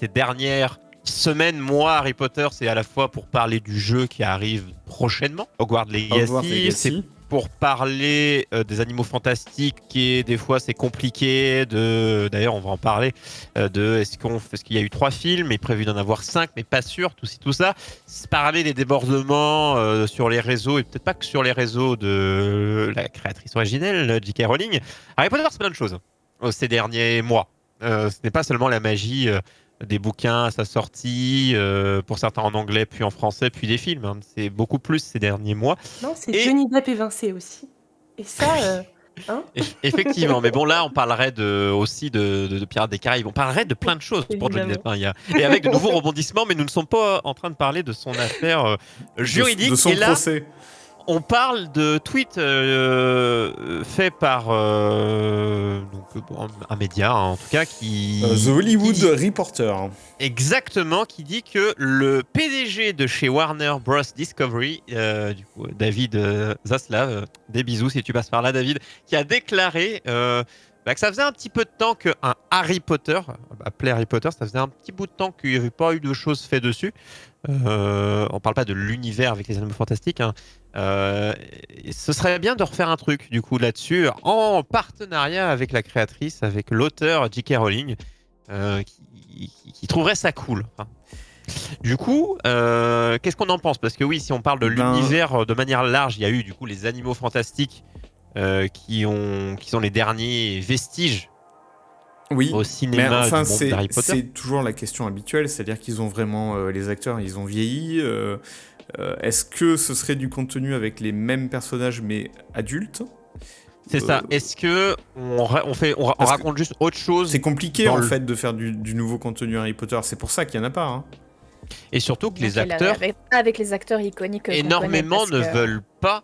ces dernières semaines, mois, Harry Potter, c'est à la fois pour parler du jeu qui arrive prochainement, Hogwarts Legacy, c'est pour parler des animaux fantastiques qui est des fois c'est compliqué d'ailleurs on va en parler est-ce qu'il y a eu 3 films et prévu d'en avoir 5 mais pas sûr tout ça, c'est parler des débordements sur les réseaux et peut-être pas que sur les réseaux de la créatrice originelle J.K. Rowling. Harry Potter c'est plein de choses ces derniers mois, ce n'est pas seulement la magie des bouquins à sa sortie, pour certains en anglais, puis en français, puis des films. Hein. C'est beaucoup plus ces derniers mois. Non, c'est Johnny Depp évincé aussi. Et ça, hein effectivement. Mais bon, là, on parlerait aussi de Pirates des Caraïbes. On parlerait de plein de choses pour Johnny Depp. Hein. Et avec de nouveaux rebondissements, mais nous ne sommes pas en train de parler de son affaire juridique. De son et là, procès. On parle de tweets faits par un média, hein, en tout cas, The Hollywood Reporter. Exactement, qui dit que le PDG de chez Warner Bros. Discovery, David Zaslav, des bisous si tu passes par là, David, qui a déclaré que ça faisait un petit peu de temps qu'un Harry Potter, appelé Harry Potter, ça faisait un petit bout de temps qu'il n'y avait pas eu de choses faites dessus. On parle pas de l'univers avec les animaux fantastiques. Hein. Ce serait bien de refaire un truc du coup là-dessus en partenariat avec la créatrice, avec l'auteur J.K. Rowling, qui trouverait ça cool. Hein. Du coup, qu'est-ce qu'on en pense? Parce que oui, si on parle de l'univers de manière large, il y a eu du coup les animaux fantastiques qui sont les derniers vestiges. Oui, au cinéma du monde d'Harry Potter. C'est toujours la question habituelle, c'est-à-dire qu'ils ont vraiment, les acteurs, ils ont vieilli. Est-ce que ce serait du contenu avec les mêmes personnages mais adultes? C'est ça. Est-ce que on raconte juste autre chose? C'est compliqué en fait de faire du nouveau contenu Harry Potter. C'est pour ça qu'il n'y en a pas. Hein. Et surtout que les acteurs, avec les acteurs iconiques, énormément ne veulent pas.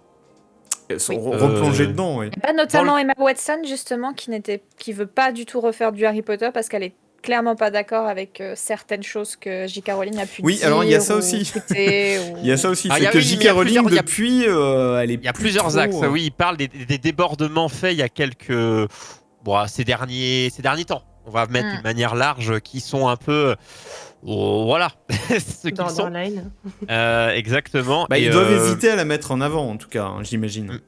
Sont replongés dedans, oui. Pas notamment Emma Watson, justement, qui veut pas du tout refaire du Harry Potter parce qu'elle est clairement pas d'accord avec certaines choses que J.K. Rowling a pu dire. Oui, alors il y a ça aussi. Il y a ça aussi, c'est que J.K. Rowling, depuis, elle est il y a plusieurs axes. Oui, il parle des débordements faits il y a quelques... ces derniers temps. On va mettre d'une manière large, qui sont un peu... voilà, ce qu'ils sont. Exactement. Ils doivent hésiter à la mettre en avant, en tout cas, hein, j'imagine.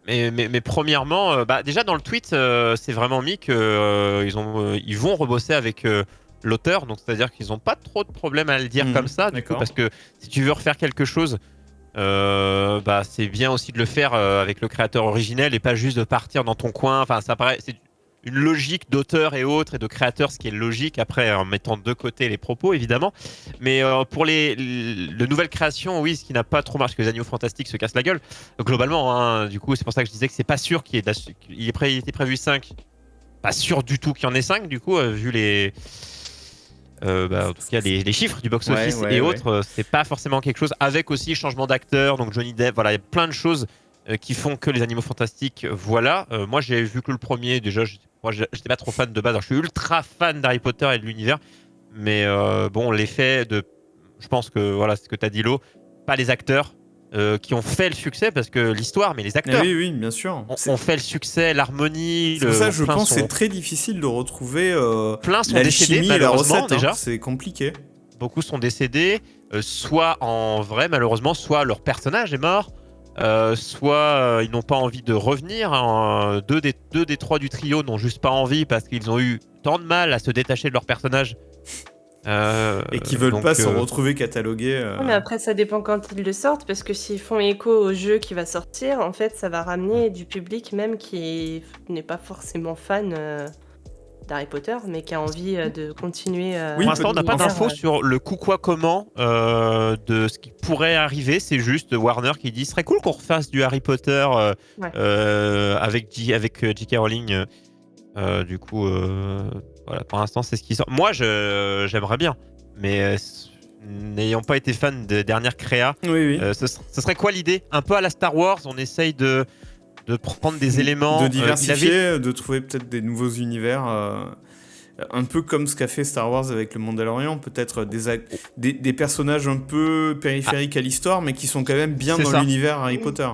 Mais premièrement, déjà dans le tweet, c'est vraiment mis qu'ils vont rebosser avec l'auteur, donc c'est-à-dire qu'ils n'ont pas trop de problème à le dire comme ça, du coup, parce que si tu veux refaire quelque chose, c'est bien aussi de le faire avec le créateur originel et pas juste de partir dans ton coin. Enfin, ça paraît... C'est une logique d'auteur et autres et de créateur, ce qui est logique après en mettant de côté les propos évidemment, mais pour les nouvelles créations, oui, ce qui n'a pas trop marché, que les animaux fantastiques se cassent la gueule globalement, hein, du coup c'est pour ça que je disais que c'est pas sûr qu'il était prévu 5, pas sûr du tout qu'il y en ait 5 du coup, vu les en tout cas les chiffres du box-office et autres, c'est pas forcément quelque chose, avec aussi changement d'acteur, donc Johnny Depp, voilà, il y a plein de choses qui font que les animaux fantastiques, voilà. Moi j'ai vu que le premier, déjà j'étais pas trop fan de base, alors je suis ultra fan d'Harry Potter et de l'univers, mais l'effet de, je pense que voilà, c'est ce que t'as dit Lo, pas les acteurs qui ont fait le succès, parce que l'histoire, mais les acteurs, oui, bien sûr, ont fait le succès, l'harmonie. C'est pour ça que je pense que c'est très difficile de retrouver plein sont décédés malheureusement, déjà. C'est compliqué. Beaucoup sont décédés, soit en vrai malheureusement, soit leur personnage est mort. Soit ils n'ont pas envie de revenir, hein. Deux des trois du trio n'ont juste pas envie parce qu'ils ont eu tant de mal à se détacher de leur personnage et qui veulent pas se retrouver catalogués. Mais après ça dépend quand ils le sortent, parce que s'ils font écho au jeu qui va sortir, en fait ça va ramener du public même qui n'est pas forcément fan d'Harry Potter, mais qui a envie de continuer. Pour l'instant, on n'a pas d'infos sur le quoi comment de ce qui pourrait arriver. C'est juste Warner qui dit serait cool qu'on refasse du Harry Potter avec J.K. Rowling. Du coup, voilà, pour l'instant, c'est ce qui sort. Moi, j'aimerais bien, mais n'ayant pas été fan des dernières créas, ce serait quoi l'idée? Un peu à la Star Wars, on essaye de prendre des éléments, de diversifier, de trouver peut-être des nouveaux univers, un peu comme ce qu'a fait Star Wars avec le Mandalorian, peut-être des personnages un peu périphériques à l'histoire, mais qui sont quand même bien dans l'univers Harry Potter.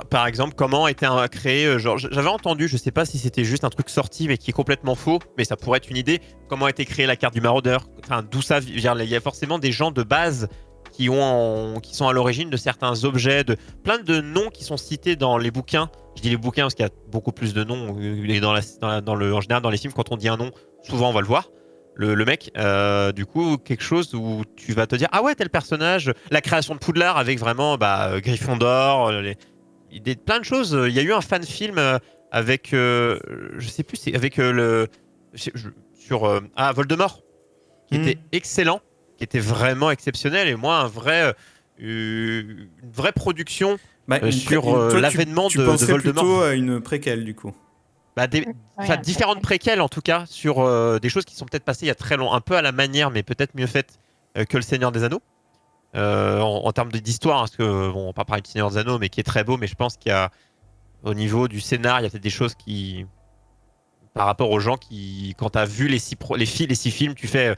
par exemple, comment a été créé, genre, j'avais entendu, je sais pas si c'était juste un truc sorti, mais qui est complètement faux, mais ça pourrait être une idée, comment a été créée la carte du maraudeur, enfin, d'où ça vient. Il y a forcément des gens de base qui sont à l'origine de certains objets, de plein de noms qui sont cités dans les bouquins. Je dis les bouquins parce qu'il y a beaucoup plus de noms, en général, dans les films, quand on dit un nom, souvent on va le voir. Le mec, du coup, quelque chose où tu vas te dire ah ouais, tel personnage, la création de Poudlard avec vraiment Gryffondor, plein de choses. Il y a eu un fan film avec, je sais plus, c'est avec Voldemort, qui était excellent, qui était vraiment exceptionnel, et moi une vraie production sur l'avènement de Voldemort. Tu pensais plutôt à une préquelle du coup. Différentes préquelles en tout cas sur des choses qui sont peut-être passées il y a très longtemps, un peu à la manière mais peut-être mieux faites que le Seigneur des Anneaux en termes d'histoire, parce que on va pas parler du Seigneur des Anneaux mais qui est très beau, mais je pense qu'il y a au niveau du scénar il y a peut-être des choses qui par rapport aux gens qui quand t'as vu les six films tu fais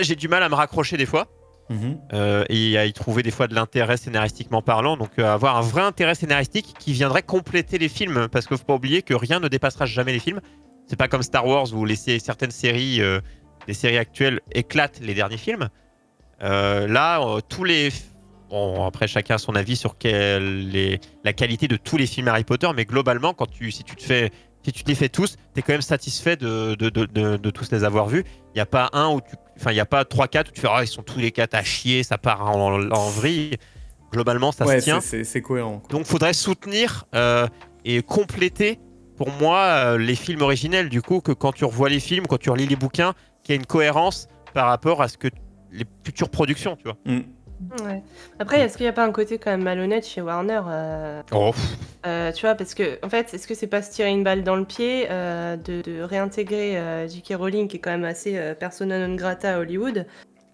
j'ai du mal à me raccrocher des fois. Et à y trouver des fois de l'intérêt scénaristiquement parlant, donc avoir un vrai intérêt scénaristique qui viendrait compléter les films, parce qu'il faut pas oublier que rien ne dépassera jamais les films. C'est pas comme Star Wars où certaines séries, les séries actuelles éclatent les derniers films. Après chacun a son avis sur la qualité de tous les films Harry Potter, mais globalement si tu te les fais tous, t'es quand même satisfait de tous les avoir vus. Il n'y a pas il y a pas 3-4 où tu fais ils sont tous les 4 à chier, ça part en vrille. Globalement, ça se tient. C'est cohérent. Quoi. Donc, faudrait soutenir et compléter, pour moi, les films originels. Du coup, que quand tu revois les films, quand tu relis les bouquins, qu'il y ait une cohérence par rapport à ce que les futures productions, tu vois. Ouais. Après, est-ce qu'il n'y a pas un côté quand même malhonnête chez Warner tu vois, parce que, en fait, est-ce que c'est pas se tirer une balle dans le pied de réintégrer J.K. Rowling, qui est quand même assez persona non grata à Hollywood,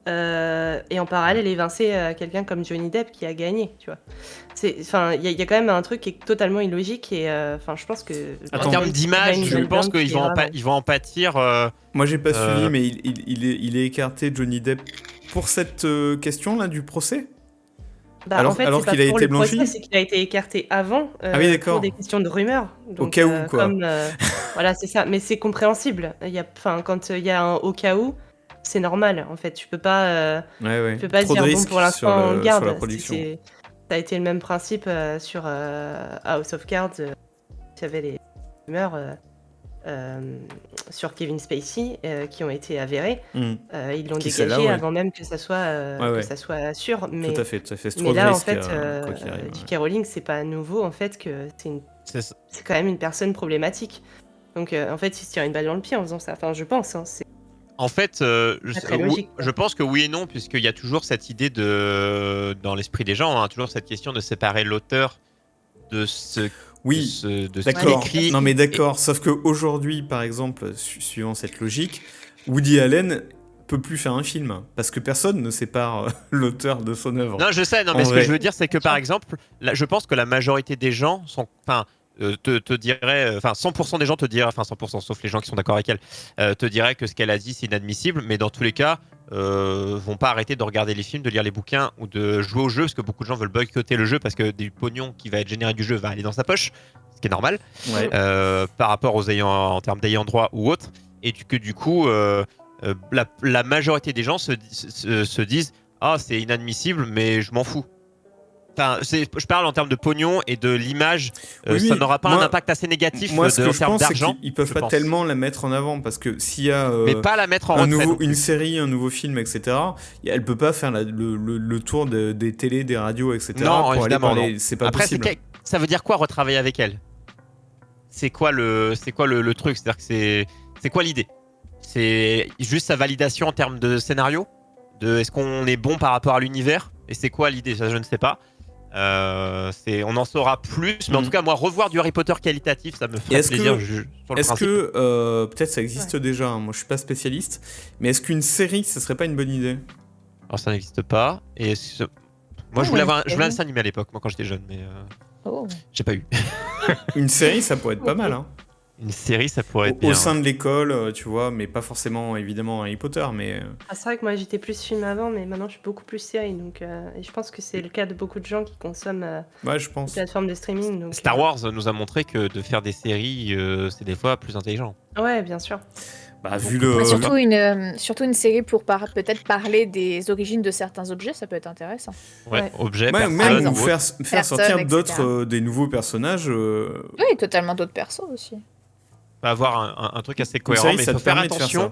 et en parallèle évincer quelqu'un comme Johnny Depp qui a gagné, tu vois. Il y a quand même un truc qui est totalement illogique, et je pense que... En termes d'image, je pense qu'ils vont en pâtir. Moi, j'ai pas suivi, mais il est écarté, Johnny Depp, pour cette question-là du procès. Alors qu'il a été blanchi, c'est qu'il a été écarté avant pour des questions de rumeurs. Donc, au cas où, quoi. Voilà, c'est ça. Mais c'est compréhensible. Quand il y a un au cas où, c'est normal. En fait, tu peux pas dire pour l'instant on garde. Ça a été le même principe sur House of Cards. Il y avait les rumeurs sur Kevin Spacey qui ont été avérées. Ils l'ont dégagé avant même que ça soit sûr. Mais, tout à fait. Mais là, en fait, J.K. Rowling, c'est pas nouveau en fait que c'est quand même une personne problématique. Donc en fait, il se tire une balle dans le pied en faisant ça. Enfin, je pense. En fait, je pense que oui et non, puisqu'il y a toujours cette idée dans l'esprit des gens, toujours cette question de séparer l'auteur de ce qu'il écrit. Non mais d'accord, sauf qu'aujourd'hui, par exemple, suivant cette logique, Woody Allen peut plus faire un film, parce que personne ne sépare l'auteur de son œuvre. Non, je sais, mais ce que je veux dire, c'est que par exemple, je pense que la majorité des gens te dirait, 100% des gens te diraient, 100% sauf les gens qui sont d'accord avec elle, te diraient que ce qu'elle a dit c'est inadmissible, mais dans tous les cas, vont pas arrêter de regarder les films, de lire les bouquins ou de jouer au jeu, parce que beaucoup de gens veulent boycotter le jeu parce que du pognon qui va être généré du jeu va aller dans sa poche, ce qui est normal, par rapport aux en termes d'ayants droit ou autres, et que du coup, la majorité des gens se disent c'est inadmissible, mais je m'en fous. Je parle en termes de pognon et de l'image, ça n'aura pas un impact assez négatif en termes d'argent. Ils peuvent pas tellement la mettre en avant, parce que s'il y a mais pas la mettre en une série, un nouveau film, etc., elle peut pas faire le tour des télés, des radios, etc. Non, pour aller parler. Non. C'est pas possible. Ça veut dire quoi retravailler avec elle ? C'est quoi le truc ? C'est-à-dire que c'est quoi l'idée ? C'est juste sa validation en termes de scénario ? Est-ce qu'on est bon par rapport à l'univers ? Et c'est quoi l'idée ? Ça, je ne sais pas. On en saura plus, mais en tout cas, moi, revoir du Harry Potter qualitatif, ça me ferait plaisir. Est-ce que peut-être ça existe déjà, moi je suis pas spécialiste, mais est-ce qu'une série, ça serait pas une bonne idée ? Alors ça n'existe pas. Et moi, je voulais un dessin animé à l'époque, moi quand j'étais jeune, mais j'ai pas eu. Une série, ça pourrait être pas mal, hein. Une série, ça pourrait être Au bien. sein de l'école, tu vois, mais pas forcément évidemment Harry Potter, mais Ah, c'est vrai que moi j'étais plus film avant, mais maintenant je suis beaucoup plus série. Donc, et je pense que c'est le cas de beaucoup de gens qui consomment ouais, je les pense. plateformes de streaming. Donc, Star Wars nous a montré que de faire des séries, c'est des fois plus intelligent. Ouais, bien sûr. Bah, vu Beaucoup. le. Surtout une série pour peut-être parler des origines de certains objets, ça peut être intéressant. Ouais. Objet, Ouais, personne, même ou ou autre. faire Personne, sortir etc. d'autres, des nouveaux personnages. Oui, totalement d'autres persos aussi. Va avoir un truc assez Une cohérent, série, mais il ça faut te faire permet de faire attention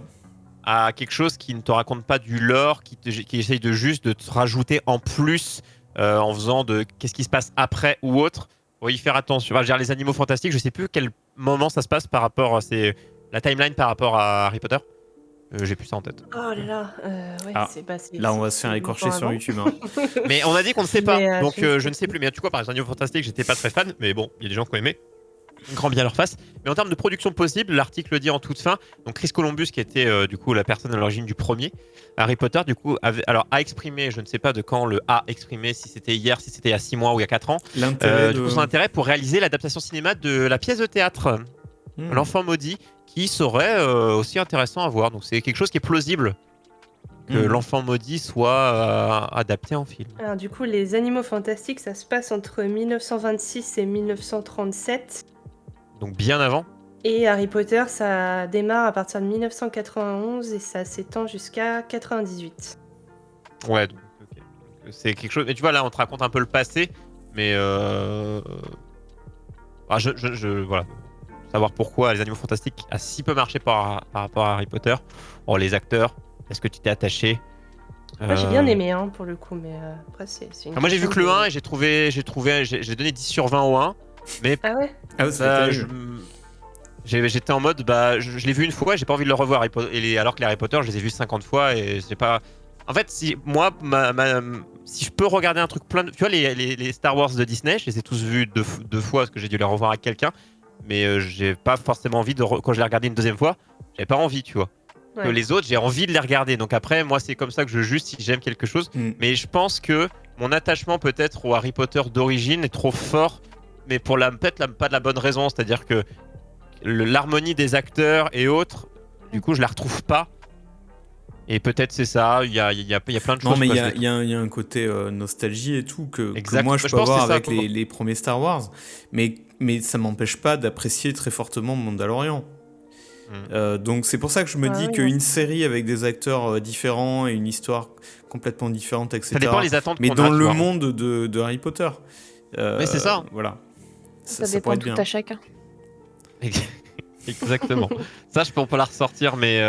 ça. à quelque chose qui ne te raconte pas du lore, qui essaye de juste de te rajouter en plus en faisant de qu'est-ce qui se passe après ou autre. Faut y faire attention. Enfin, je veux dire, les animaux fantastiques, je sais plus quel moment ça se passe par rapport à la timeline par rapport à Harry Potter. J'ai plus ça en tête. Oh là là. Ouais, Ah, c'est pas. Là, on va se faire c'est écorcher longtemps sur avant. YouTube. Hein. Mais on a dit qu'on ne sait pas, Mais, donc je ne je sais ne sais plus. plus. Mais tu vois, par les animaux fantastiques, j'étais pas très fan, mais bon, il y a des gens qui ont aimé. Grand bien leur face. Mais en termes de production possible, l'article dit en toute fin, donc Chris Columbus, qui était du coup la personne à l'origine du premier Harry Potter, du coup, a exprimé, je ne sais pas de quand le a exprimé, si c'était hier, si c'était il y a 6 mois ou il y a 4 ans, L'intérêt du coup son intérêt pour réaliser l'adaptation cinéma de la pièce de théâtre L'Enfant Maudit, qui serait aussi intéressant à voir. Donc c'est quelque chose qui est plausible que L'Enfant Maudit soit adapté en film. Alors, du coup, les animaux fantastiques, ça se passe entre 1926 et 1937. Donc bien avant. Et Harry Potter, ça démarre à partir de 1991 et ça s'étend jusqu'à 98. Ouais, donc, ok. C'est quelque chose. Mais tu vois, là, on te raconte un peu le passé, mais voilà. Savoir pourquoi les animaux fantastiques a si peu marché par rapport à Harry Potter. Oh, les acteurs, est-ce que tu t'es attaché? Moi, j'ai bien aimé, hein, pour le coup, mais après, c'est une Moi, j'ai vu question que le de- 1 et j'ai donné 10 sur 20 au 1. Mais Ah ouais? Ah, ouais, ça j'étais en mode, bah, je l'ai vu une fois, j'ai pas envie de le revoir. Alors que les Harry Potter, je les ai vus 50 fois et c'est pas. En fait, si moi, si je peux regarder un truc plein de. Tu vois, les Star Wars de Disney, je les ai tous vus deux fois parce que j'ai dû les revoir avec quelqu'un. Mais j'ai pas forcément envie quand je les regardais une deuxième fois, j'avais pas envie, tu vois. Ouais. Que les autres, j'ai envie de les regarder. Donc après, moi, c'est comme ça que je juge si j'aime quelque chose. Mais je pense que mon attachement peut-être au Harry Potter d'origine est trop fort, mais pour peut-être pas de la bonne raison. C'est-à-dire que l'harmonie des acteurs et autres, du coup, je la retrouve pas. Et peut-être c'est ça, il y a plein de choses. Non, mais il y a un côté nostalgie et tout que moi je peux pense que avoir c'est ça, avec pour moi. les premiers Star Wars. Mais ça m'empêche pas d'apprécier très fortement Mandalorian. Donc c'est pour ça que je me dis qu'une série avec des acteurs différents et une histoire complètement différente, etc. Ça dépend des attentes mais qu'on dans a, tu le vois. monde de Harry Potter. Mais c'est ça. Voilà. Ça pourrait dépend être tout bien. à chacun. Exactement. Ça, je peux pas la ressortir, mais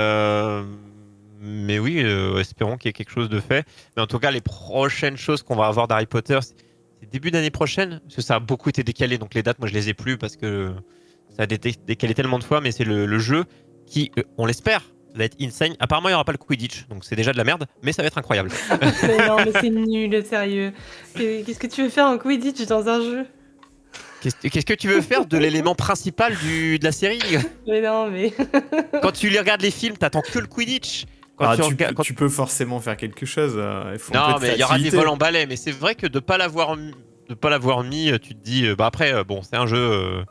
oui, espérons qu'il y ait quelque chose de fait. Mais en tout cas, les prochaines choses qu'on va avoir d'Harry Potter, c'est début d'année prochaine, parce que ça a beaucoup été décalé. Donc les dates, moi, je les ai plus parce que ça a décalé tellement de fois. Mais c'est le jeu qui, on l'espère, va être insane. Apparemment, il n'y aura pas le Quidditch, donc c'est déjà de la merde, mais ça va être incroyable. Mais non, mais c'est nul, sérieux. Qu'est-ce que tu veux faire en Quidditch dans un jeu? Qu'est-ce que tu veux faire de l'élément principal de la série? Mais non, mais. Quand tu regardes les films, t'attends que le Quidditch. Tu peux forcément faire quelque chose. Il faut un non, peu de mais il y aura des créativité. vols en balai. Mais c'est vrai que de pas l'avoir mis, tu te dis, bah après, bon, c'est un jeu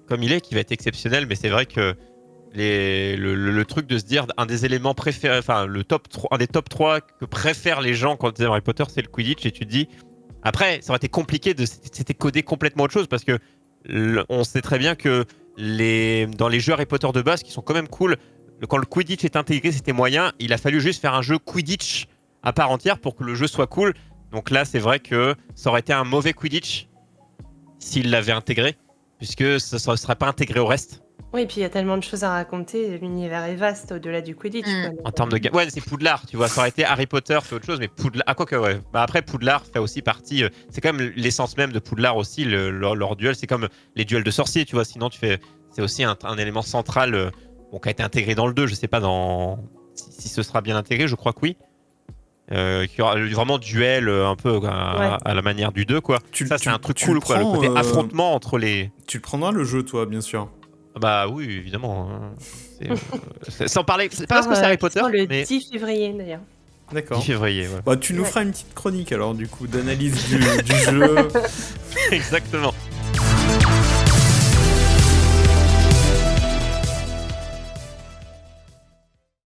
comme il est qui va être exceptionnel, mais c'est vrai que le truc de se dire un des éléments préférés, enfin un des top 3 que préfèrent les gens quand ils aiment Harry Potter, c'est le Quidditch, et tu te dis. Après, ça aurait été compliqué c'était codé complètement autre chose parce que on sait très bien que dans les jeux Harry Potter de base qui sont quand même cool, quand le Quidditch est intégré, c'était moyen. Il a fallu juste faire un jeu Quidditch à part entière pour que le jeu soit cool. Donc là, c'est vrai que ça aurait été un mauvais Quidditch s'il l'avait intégré, puisque ça ne serait pas intégré au reste. Oui, et puis il y a tellement de choses à raconter. L'univers est vaste au-delà du Quidditch. Quoi, En termes de ouais, c'est Poudlard, tu vois. Ça aurait été Harry Potter, fait autre chose, mais Poudlard. Ah, quoi que, ouais. Bah, après, Poudlard fait aussi partie. C'est quand même l'essence même de Poudlard aussi, leur duel. C'est comme les duels de sorciers, tu vois. Sinon, c'est aussi un élément central qui a été intégré dans le 2. Je sais pas si ce sera bien intégré, je crois que oui. Qu'il y aura vraiment duel un peu à la manière du 2, quoi. C'est un truc cool, quoi. Le côté affrontement entre les. Tu le prendras le jeu, toi, bien sûr. Bah oui, évidemment. Sans parler, c'est pas parce que c'est Harry Potter, le mais 10 février d'ailleurs. D'accord. 10 février, ouais. Bah, tu nous feras une petite chronique alors, du coup, d'analyse du jeu. Exactement.